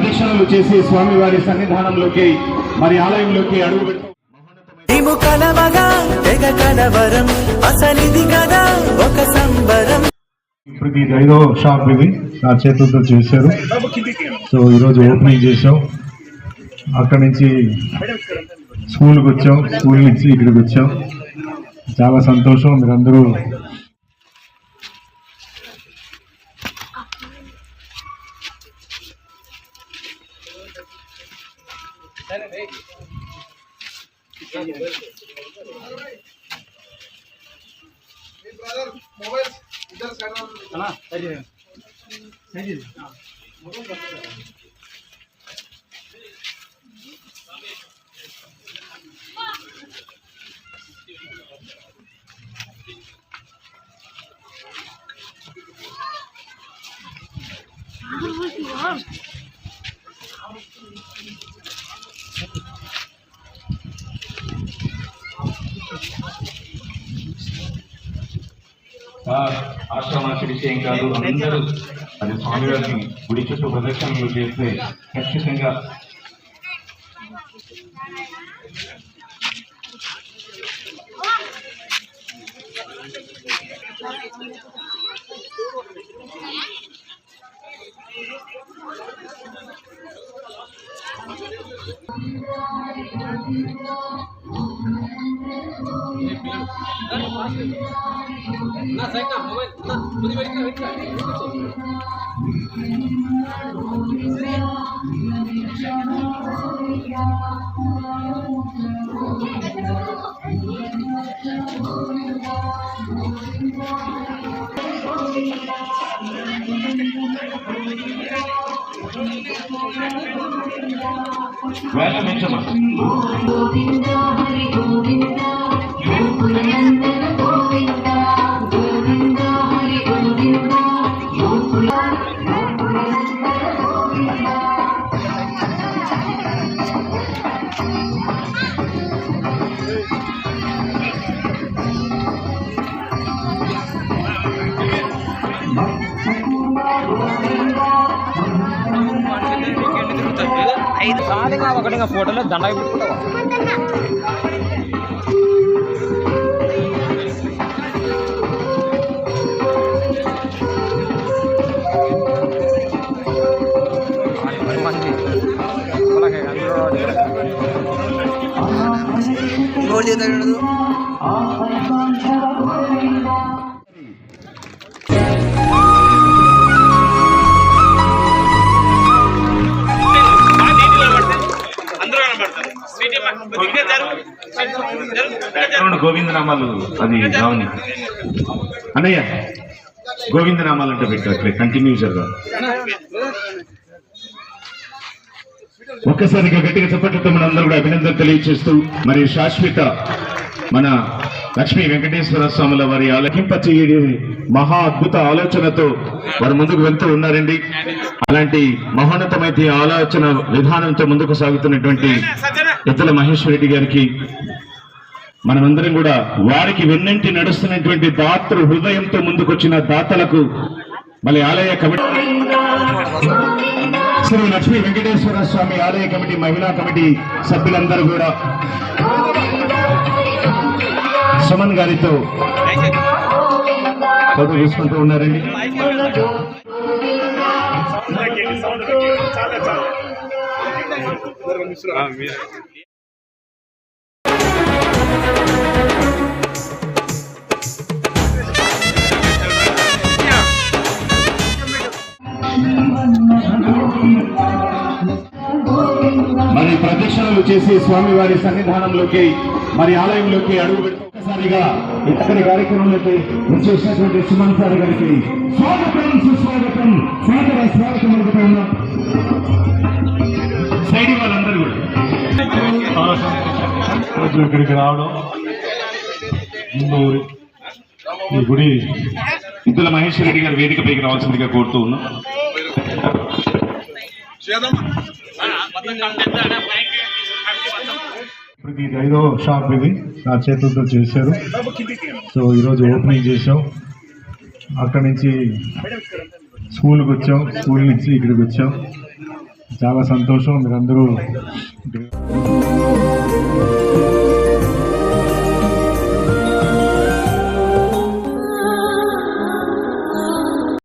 ప్రదక్షిణలు చేసి స్వామివారి సన్నిధానంలోకి మరి ఆలయంలోకి అడుగు పెడతాం. ఇప్పుడు ఇది 5వ షాప్ ఇది నా చేతులతో చేశారు. సో ఈరోజు ఓపెనింగ్ చేసాం. అక్కడి నుంచి స్కూల్కి వచ్చాం, స్కూల్ నుంచి ఇక్కడికి వచ్చాం. చాలా సంతోషం. మీరందరూ ఆశ్రమానికి విషయం కాదు, అందరూ అది స్వామివారిని గుడి చుట్టూ ప్రదక్షిణలు చేస్తే ఖచ్చితంగా ఒకటి ఫోటోలో దండ పెట్టుకుంటావా? గోవిందనామాలు అది రావుని అన్నయ్య, గోవిందనామాలు అంటే పెట్టారు కంటిన్యూస్గా. ఒక్కసారిగా గట్టిగా చెప్పట్లతో మన అందరూ కూడా అభినందన తెలియజేస్తూ మరి శాశ్వత మన లక్ష్మీ వెంకటేశ్వర స్వాముల వారి ఆలకింపచేయడి మహా అద్భుత ఆలోచనతో వారు ముందుకు వెళ్తూ ఉన్నారండి. అలాంటి మహోన్నతమైన ఆలోచన విధానంతో ముందుకు సాగుతున్నటువంటి ఇతల మహేశ్వర రెడ్డి గారికి మనమందరం కూడా వారికి వెన్నంటి నడుస్తున్నటువంటి దాతృ హృదయంతో ముందుకొచ్చిన దాతలకు మళ్ళీ ఆలయ కమిటీ శ్రీ లక్ష్మీ వెంకటేశ్వర స్వామి ఆలయ కమిటీ మహిళా కమిటీ సభ్యులందరూ కూడా సుమన్ గారితో ఫోటో తీసుకుంటూ ఉన్నారండి. మరి ప్రదక్షిణలు చేసి స్వామివారి సన్నిధానంలోకి మరి ఆలయంలోకి అడుగు పెడతాం. ఒక్కసారిగా ఇక్కడి కార్యక్రమంలోకి వచ్చేసినటువంటి సుమన్ సార్ గారికి స్వాగతం, సుస్వాగతం, స్వాగతం అనుకుంటూ ఉన్నాం. సైడ్ వాళ్ళందరూ కూడా ఇక్కడికి రావడం, ముందు ఈ గుడి ఇద్దల మహేశ్వర రెడ్డి గారు వేదికపైకి రావాల్సిందిగా కోరుతూ ఉన్నాం. ఇప్పుడు ఇది 5వ షాప్ ఇది నా చేతులతో చేశారు. సో ఈరోజు ఓపెనింగ్ చేసాం. అక్కడి నుంచి స్కూల్కి వచ్చాం, స్కూల్ నుంచి ఇక్కడికి వచ్చాం. చాలా సంతోషం. మీరందరూ